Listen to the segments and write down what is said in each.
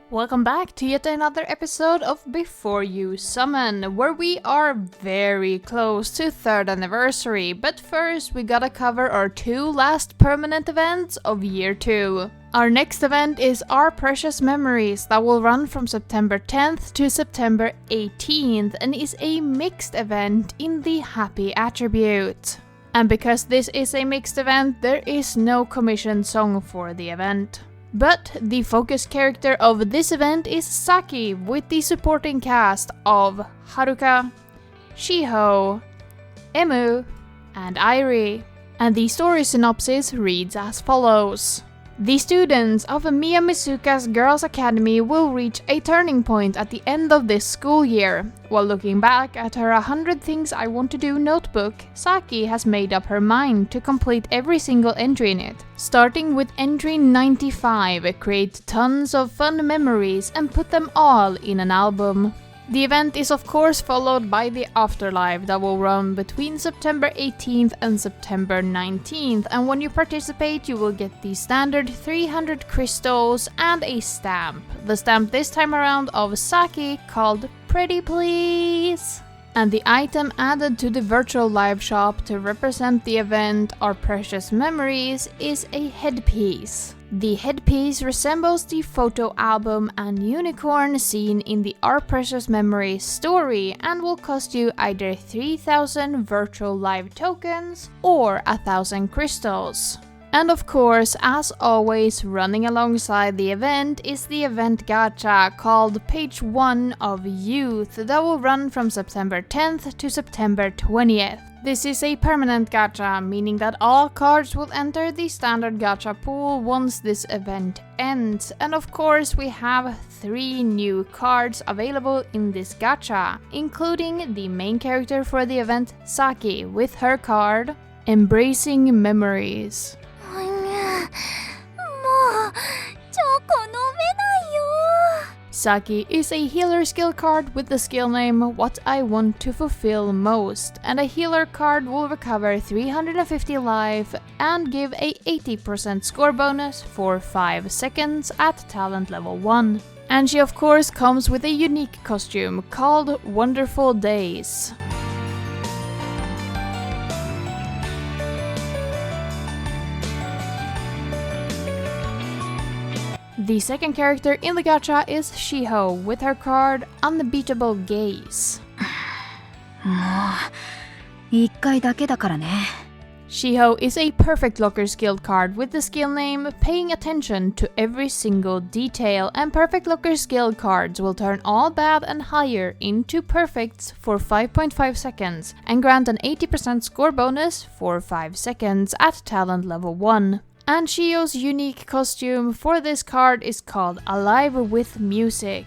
Welcome back to yet another episode of Before You Summon, where we are very close to 3rd anniversary, but first we gotta cover our 2 last permanent events of year 2. Our next event is Our Precious Memories that will run from September 10th to September 18th and is a mixed event in the Happy attribute. And because this is a mixed event, there is no commissioned song for the event. But the focus character of this event is Saki, with the supporting cast of Haruka, Shiho, Emu, and Airi. And the story synopsis reads as follows. The students of Miyamizuka's Girls Academy will reach a turning point at the end of this school year. While looking back at her 100 Things I Want to Do notebook, Saki has made up her mind to complete every single entry in it. Starting with entry 95, create tons of fun memories and put them all in an album. The event is of course followed by the Afterlife that will run between September 18th and September 19th, and when you participate you will get the standard 300 crystals and a stamp. The stamp this time around of Saki called Pretty Please. And the item added to the virtual live shop to represent the event, Our Precious Memories, is a headpiece. The headpiece resembles the photo album and unicorn seen in the Our Precious Memories story and will cost you either 3,000 virtual live tokens or 1,000 crystals. And of course, as always, running alongside the event is the event gacha called Page 1 of Youth that will run from September 10th to September 20th. This is a permanent gacha, meaning that all cards will enter the standard gacha pool once this event ends. And of course, we have 3 new cards available in this gacha, including the main character for the event, Saki, with her card, Embracing Memories. Saki is a healer skill card with the skill name What I Want to Fulfill Most, and a healer card will recover 350 life and give a 80% score bonus for 5 seconds at talent level 1. And she of course comes with a unique costume called Wonderful Days. The second character in the gacha is Shiho, with her card Unbeatable Gaze. Shiho is a perfect locker skill card with the skill name Paying Attention to Every Single Detail, and perfect locker skill cards will turn all bad and higher into perfects for 5.5 seconds and grant an 80% score bonus for 5 seconds at talent level 1. And Shiho's unique costume for this card is called Alive with Music.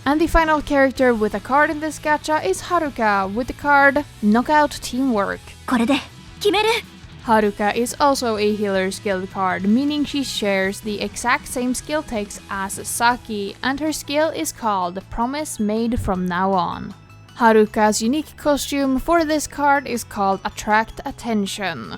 And the final character with a card in this gacha is Haruka, with the card Knockout Teamwork. Haruka is also a healer skill card, meaning she shares the exact same skill text as Saki, and her skill is called Promise Made From Now On. Haruka's unique costume for this card is called Attract Attention.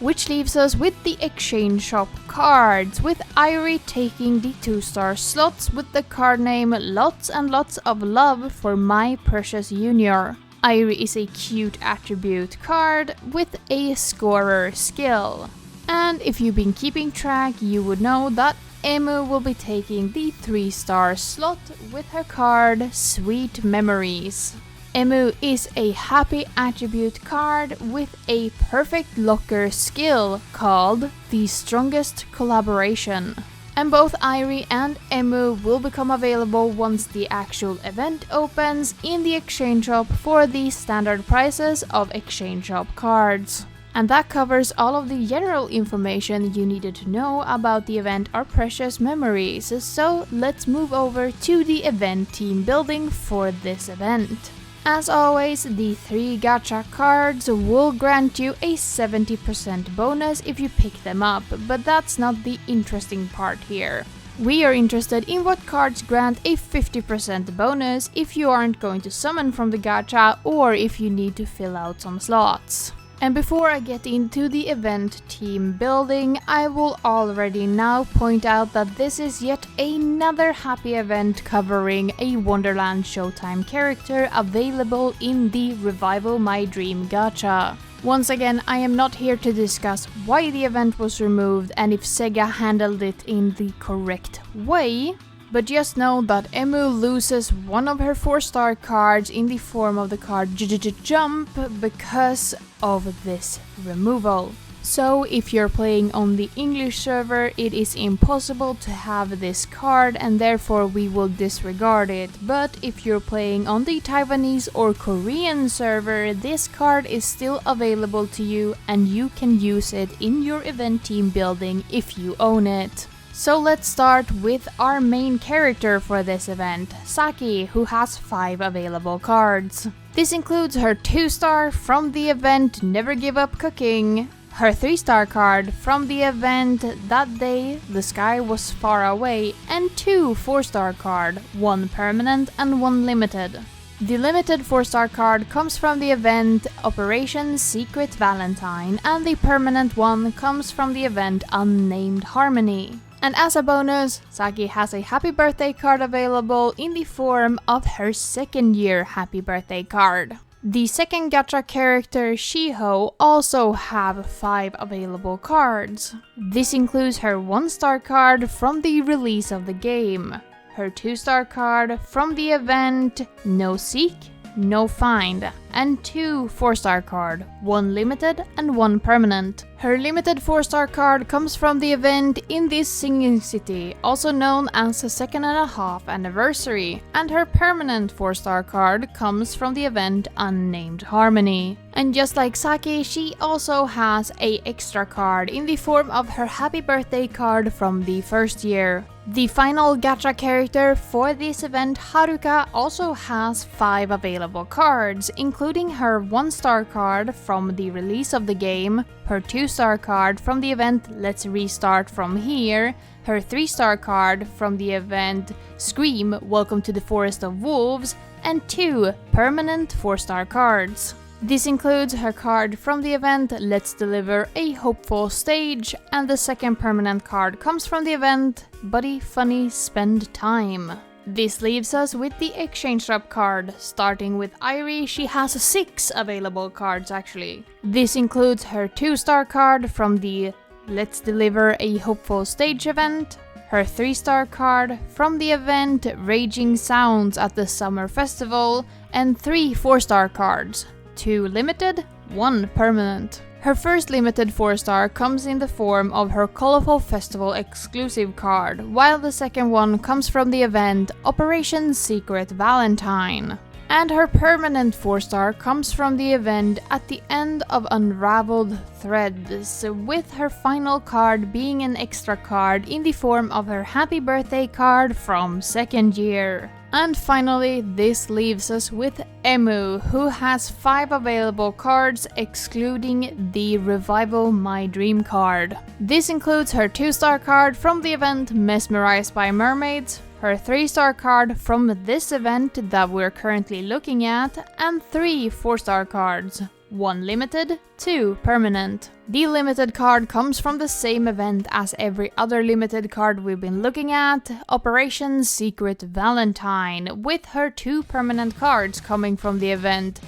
Which leaves us with the exchange shop cards, with Airi taking the 2-star slots with the card name Lots and Lots of Love for My Precious Junior. Airi is a cute attribute card with a scorer skill. And if you've been keeping track, you would know that Emu will be taking the 3-star slot with her card Sweet Memories. Emu is a happy attribute card with a perfect locker skill called The Strongest Collaboration. And both Airi and Emu will become available once the actual event opens in the exchange shop for the standard prices of exchange shop cards. And that covers all of the general information you needed to know about the event Our Precious Memories, so let's move over to the event team building for this event. As always, the 3 gacha cards will grant you a 70% bonus if you pick them up, but that's not the interesting part here. We are interested in what cards grant a 50% bonus if you aren't going to summon from the gacha or if you need to fill out some slots. And before I get into the event team building, I will already now point out that this is yet another happy event covering a Wonderland Showtime character available in the Revival My Dream gacha. Once again, I am not here to discuss why the event was removed and if Sega handled it in the correct way, but just know that Emu loses one of her 4-star cards in the form of the card Jump because of this removal. So if you're playing on the English server, it is impossible to have this card and therefore we will disregard it. But if you're playing on the Taiwanese or Korean server, this card is still available to you and you can use it in your event team building if you own it. So let's start with our main character for this event, Saki, who has 5 available cards. This includes her 2-star from the event Never Give Up Cooking, her 3-star card from the event That Day the Sky Was Far Away, and 2 4-star card, 1 permanent and 1 limited. The limited 4-star card comes from the event Operation Secret Valentine, and the permanent one comes from the event Unnamed Harmony. And as a bonus, Saki has a happy birthday card available in the form of her 2nd year happy birthday card. The second gacha character, Shiho, also have 5 available cards. This includes her 1-star card from the release of the game, her 2-star card from the event No Seek, No Find, and 2 4-star card, 1 limited and 1 permanent. Her limited 4-star card comes from the event In This Singing City, also known as the 2.5 anniversary, and her permanent 4-star card comes from the event Unnamed Harmony. And just like Saki, she also has a extra card in the form of her happy birthday card from the 1st year. The final gacha character for this event, Haruka, also has 5 available cards, including her 1-star card from the release of the game, her 2-star card from the event Let's Restart From Here, her 3-star card from the event Scream Welcome to the Forest of Wolves, and 2 permanent 4-star cards. This includes her card from the event Let's Deliver a Hopeful Stage, and the 2nd permanent card comes from the event Buddy Funny Spend Time. This leaves us with the exchange drop card. Starting with Irie, she has 6 available cards actually. This includes her 2-star card from the Let's Deliver a Hopeful Stage event, her 3-star card from the event Raging Sounds at the Summer Festival, and 3 4-star cards, 2 limited, 1 permanent. Her first limited 4-star comes in the form of her Colorful Festival exclusive card, while the second one comes from the event Operation Secret Valentine. And her permanent 4-star comes from the event At the End of Unraveled Threads, with her final card being an extra card in the form of her happy birthday card from 2nd year. And finally, this leaves us with Emu, who has 5 available cards excluding the Revival My Dream card. This includes her 2-star card from the event Mesmerized by Mermaids, her 3-star card from this event that we're currently looking at, and 3 4-star cards, 1 limited, 2 permanent. The limited card comes from the same event as every other limited card we've been looking at, Operation Secret Valentine, with her 2 permanent cards coming from the event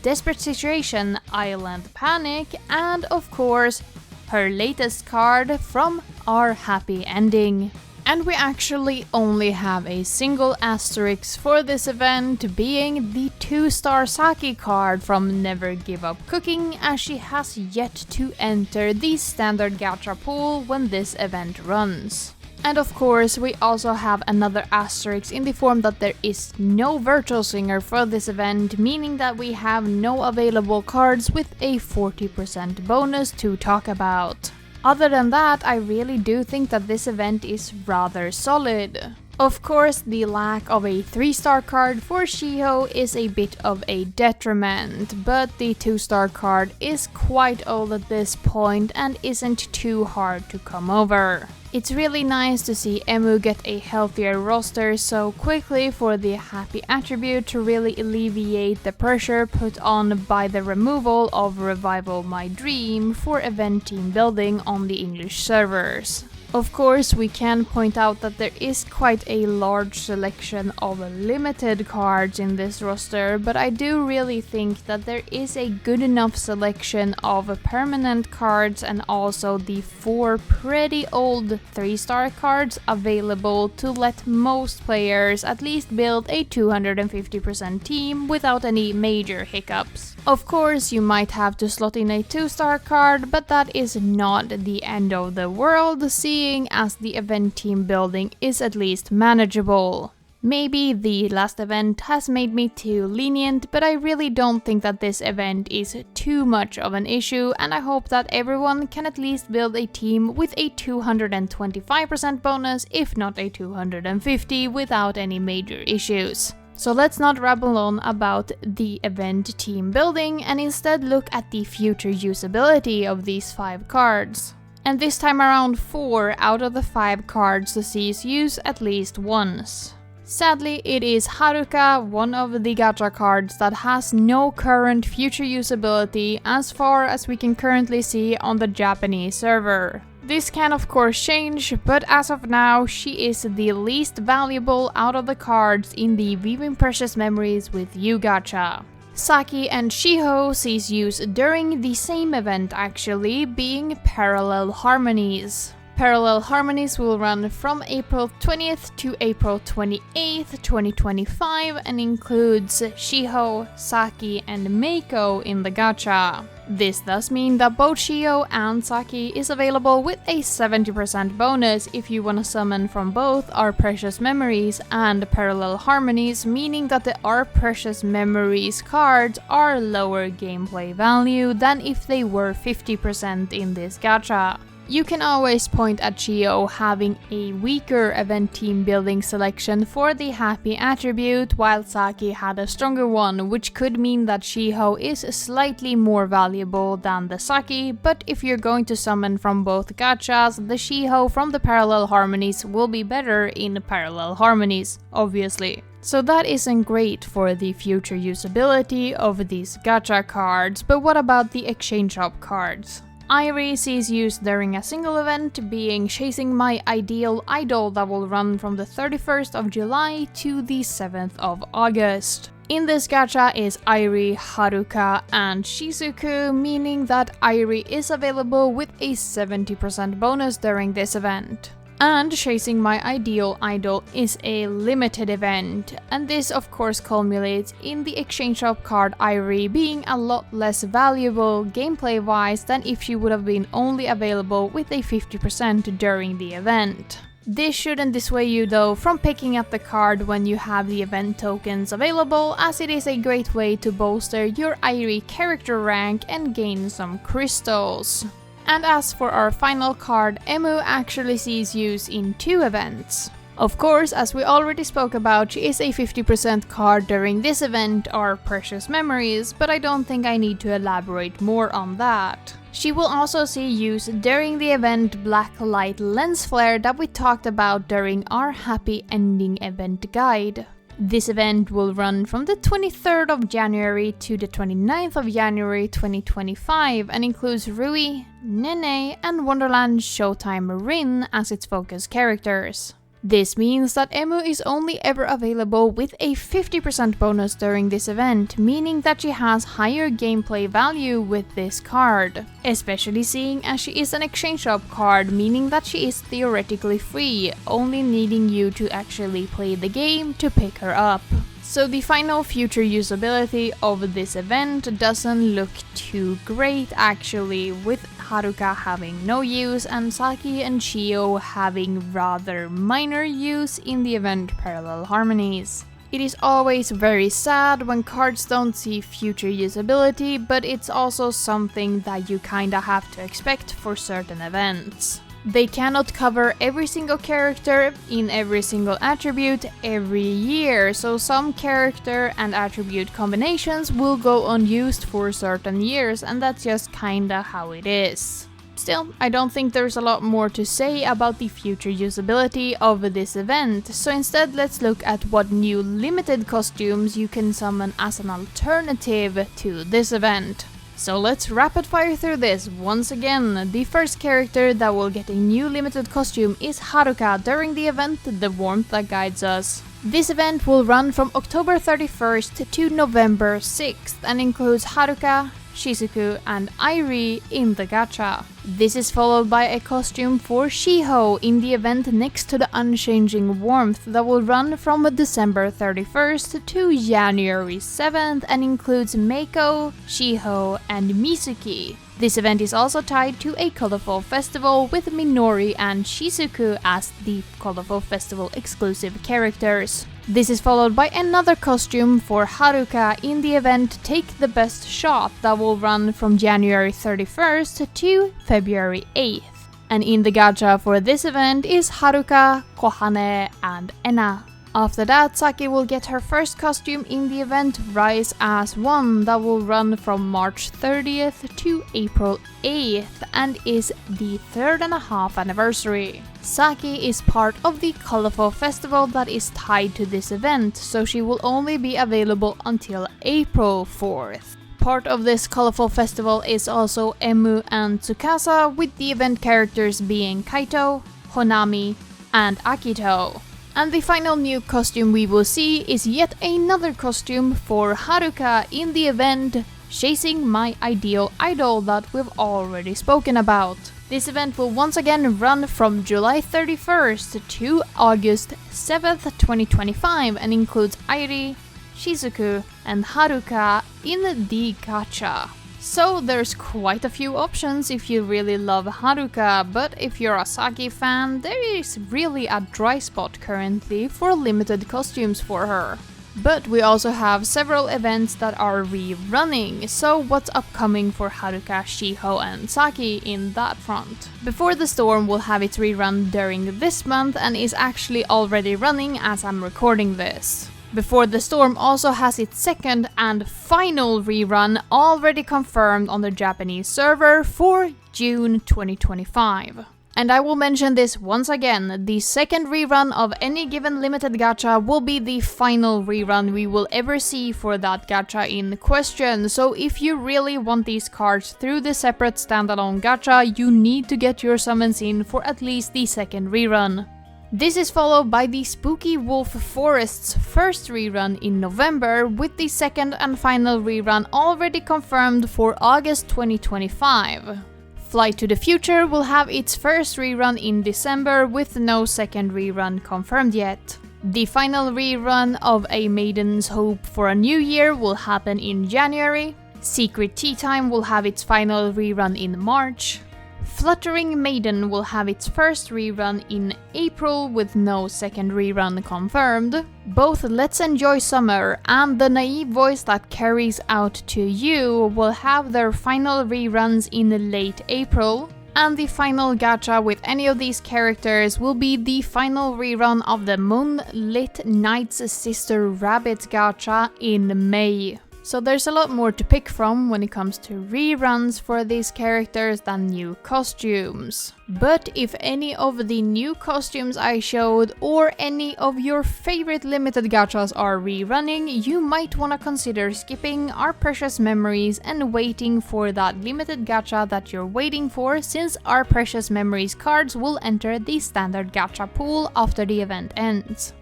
Desperate Situation, Island Panic, and of course, her latest card from Our Happy Ending. And we actually only have a single asterisk for this event, being the 2-star Saki card from Never Give Up Cooking, as she has yet to enter the standard gacha pool when this event runs. And of course, we also have another asterisk in the form that there is no virtual singer for this event, meaning that we have no available cards with a 40% bonus to talk about. Other than that, I really do think that this event is rather solid. Of course, the lack of a 3-star card for Shiho is a bit of a detriment, but the 2-star card is quite old at this point and isn't too hard to come over. It's really nice to see Emu get a healthier roster so quickly for the happy attribute to really alleviate the pressure put on by the removal of Revival My Dream for event team building on the English servers. Of course, we can point out that there is quite a large selection of limited cards in this roster, but I do really think that there is a good enough selection of permanent cards and also the 4 pretty old 3-star cards available to let most players at least build a 250% team without any major hiccups. Of course, you might have to slot in a 2-star card, but that is not the end of the world, seeing as the event team building is at least manageable. Maybe the last event has made me too lenient, but I really don't think that this event is too much of an issue, and I hope that everyone can at least build a team with a 225% bonus, if not a 250, without any major issues. So let's not rabble on about the event team building and instead look at the future usability of these 5 cards. And this time around 4 out of the 5 cards sees use at least once. Sadly, it is Haruka, one of the gacha cards that has no current future usability as far as we can currently see on the Japanese server. This can of course change, but as of now, she is the least valuable out of the cards in the Weaving Precious Memories with You Gacha. Saki and Shiho sees use during the same event actually, being Parallel Harmonies. Parallel Harmonies will run from April 20th to April 28th, 2025 and includes Shiho, Saki and Meiko in the gacha. This does mean that both Shiho and Saki is available with a 70% bonus if you want to summon from both Our Precious Memories and Parallel Harmonies, meaning that the Our Precious Memories cards are lower gameplay value than if they were 50% in this gacha. You can always point at Shiho having a weaker event team building selection for the happy attribute, while Saki had a stronger one, which could mean that Shiho is slightly more valuable than the Saki, but if you're going to summon from both gachas, the Shiho from the Parallel Harmonies will be better in Parallel Harmonies, obviously. So that isn't great for the future usability of these gacha cards, but what about the exchange shop cards? ANNI sees use during a single event, being Chasing My Ideal Idol that will run from the 31st of July to the 7th of August. In this gacha is ANNI, Haruka and Shizuku, meaning that ANNI is available with a 70% bonus during this event. And Chasing My Ideal Idol is a limited event, and this of course culminates in the exchange shop card ANNI being a lot less valuable gameplay wise than if she would have been only available with a 50% during the event. This shouldn't dissuade you though from picking up the card when you have the event tokens available, as it is a great way to bolster your ANNI character rank and gain some crystals. And as for our final card, Emu actually sees use in 2 events. Of course, as we already spoke about, she is a 50% card during this event, Our Precious Memories, but I don't think I need to elaborate more on that. She will also see use during the event Black Light Lens Flare that we talked about during our Happy Ending event guide. This event will run from the 23rd of January to the 29th of January 2025 and includes Rui, Nene, and Wonderland Showtime Rin as its focus characters. This means that Emu is only ever available with a 50% bonus during this event, meaning that she has higher gameplay value with this card. Especially seeing as she is an exchange shop card, meaning that she is theoretically free, only needing you to actually play the game to pick her up. So the final future usability of this event doesn't look too great actually, with Haruka having no use and Saki and Shiho having rather minor use in the event Parallel Harmonies. It is always very sad when cards don't see future usability, but it's also something that you kinda have to expect for certain events. They cannot cover every single character in every single attribute every year, so some character and attribute combinations will go unused for certain years, and that's just kinda how it is. Still, I don't think there's a lot more to say about the future usability of this event, so instead let's look at what new limited costumes you can summon as an alternative to this event. So let's rapid fire through this once again. The first character that will get a new limited costume is Haruka during the event The Warmth That Guides Us. This event will run from October 31st to November 6th and includes Haruka, Shizuku and Airi in the gacha. This is followed by a costume for Shiho in the event Next to the Unchanging Warmth that will run from December 31st to January 7th and includes Meiko, Shiho and Mizuki. This event is also tied to a colorful festival with Minori and Shizuku as the colorful festival exclusive characters. This is followed by another costume for Haruka in the event Take the Best Shot that will run from January 31st to February 8th. And in the gacha for this event is Haruka, Kohane and ANNI. After that, Saki will get her first costume in the event Rise as One that will run from March 30th to April 8th and is the 3.5 anniversary. Saki is part of the colorful festival that is tied to this event, so she will only be available until April 4th. Part of this colorful festival is also Emu and Tsukasa, with the event characters being Kaito, Honami, and Akito. And the final new costume we will see is yet another costume for Haruka in the event Chasing My Ideal Idol that we've already spoken about. This event will once again run from July 31st to August 7th, 2025 and includes Airi, Shizuku and Haruka in the gacha. So there's quite a few options if you really love Haruka, but if you're a Saki fan, there is really a dry spot currently for limited costumes for her. But we also have several events that are rerunning, so what's upcoming for Haruka, Shiho and Saki in that front? Before the Storm will have its rerun during this month and is actually already running as I'm recording this. Before the Storm also has its second and final rerun already confirmed on the Japanese server for June 2025. And I will mention this once again, the second rerun of any given limited gacha will be the final rerun we will ever see for that gacha in question, so if you really want these cards through the separate standalone gacha, you need to get your summons in for at least the second rerun. This is followed by the Spooky Wolf Forest's first rerun in November, with the second and final rerun already confirmed for August 2025. Flight to the Future will have its first rerun in December with no second rerun confirmed yet. The final rerun of A Maiden's Hope for a New Year will happen in January. Secret Tea Time will have its final rerun in March. Fluttering Maiden will have its first rerun in April with no second rerun confirmed. Both Let's Enjoy Summer and The Naive Voice That Carries Out to You will have their final reruns in late April. And the final gacha with any of these characters will be the final rerun of the Moonlit Knight's Sister Rabbit gacha in May. So there's a lot more to pick from when it comes to reruns for these characters than new costumes. But if any of the new costumes I showed or any of your favorite limited gachas are rerunning, you might want to consider skipping Our Precious Memories and waiting for that limited gacha that you're waiting for, since Our Precious Memories cards will enter the standard gacha pool after the event ends.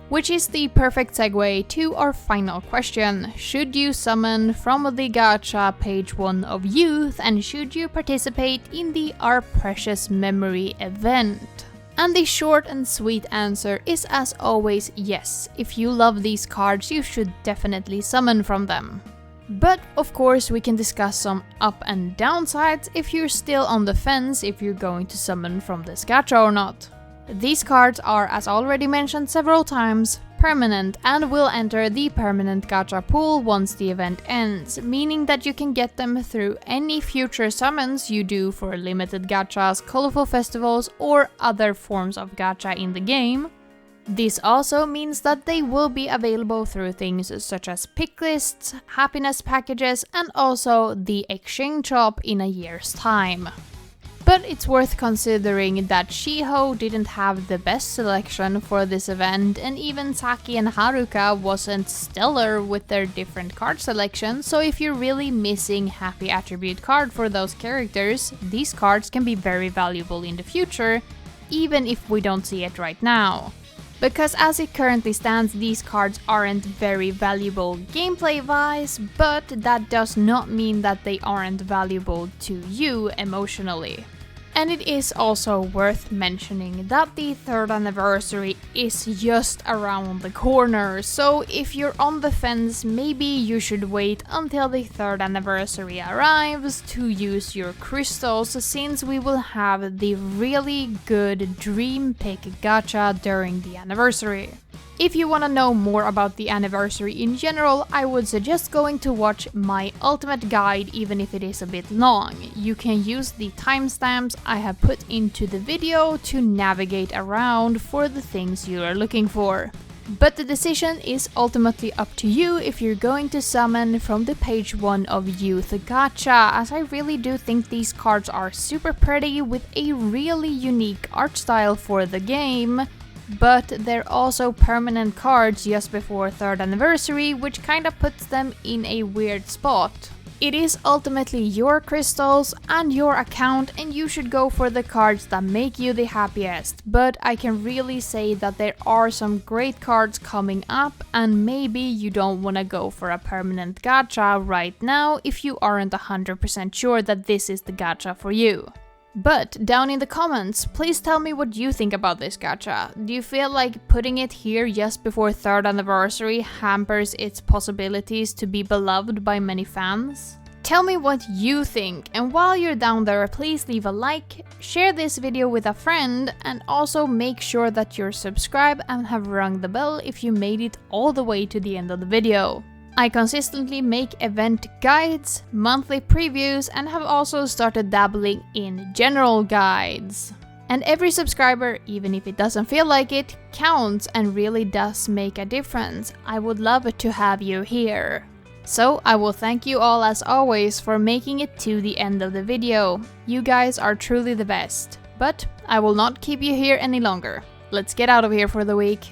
Which is the perfect segue to our final question. Should you summon from the gacha page 1 of Youth, and should you participate in the Our Precious Memory event? And the short and sweet answer is, as always, yes. If you love these cards, you should definitely summon from them. But of course we can discuss some up and downsides if you're still on the fence if you're going to summon from this gacha or not. These cards are, as already mentioned several times, permanent and will enter the permanent gacha pool once the event ends, meaning that you can get them through any future summons you do for limited gachas, colorful festivals, or other forms of gacha in the game. This also means that they will be available through things such as pick lists, happiness packages, and also the exchange shop in a year's time. But it's worth considering that Shiho didn't have the best selection for this event, and even Saki and Haruka wasn't stellar with their different card selection, so if you're really missing happy attribute card for those characters, these cards can be very valuable in the future, even if we don't see it right now. Because as it currently stands, these cards aren't very valuable gameplay-wise, but that does not mean that they aren't valuable to you emotionally. And it is also worth mentioning that the 3rd anniversary is just around the corner, so if you're on the fence, maybe you should wait until the 3rd anniversary arrives to use your crystals, since we will have the really good Dream Pick gacha during the anniversary. If you want to know more about the anniversary in general, I would suggest going to watch my ultimate guide, even if it is a bit long. You can use the timestamps I have put into the video to navigate around for the things you are looking for. But the decision is ultimately up to you if you're going to summon from the page 1 of Youth Gacha, as I really do think these cards are super pretty with a really unique art style for the game. But they're also permanent cards just before 3rd anniversary, which kinda puts them in a weird spot. It is ultimately your crystals and your account, and you should go for the cards that make you the happiest, but I can really say that there are some great cards coming up, and maybe you don't wanna go for a permanent gacha right now if you aren't 100% sure that this is the gacha for you. But down in the comments, please tell me what you think about this gacha. Do you feel like putting it here just before 3rd anniversary hampers its possibilities to be beloved by many fans? Tell me what you think, and while you're down there, please leave a like, share this video with a friend, and also make sure that you're subscribed and have rung the bell if you made it all the way to the end of the video. I consistently make event guides, monthly previews, and have also started dabbling in general guides. And every subscriber, even if it doesn't feel like it, counts and really does make a difference. I would love to have you here. So I will thank you all as always for making it to the end of the video. You guys are truly the best. But I will not keep you here any longer. Let's get out of here for the week.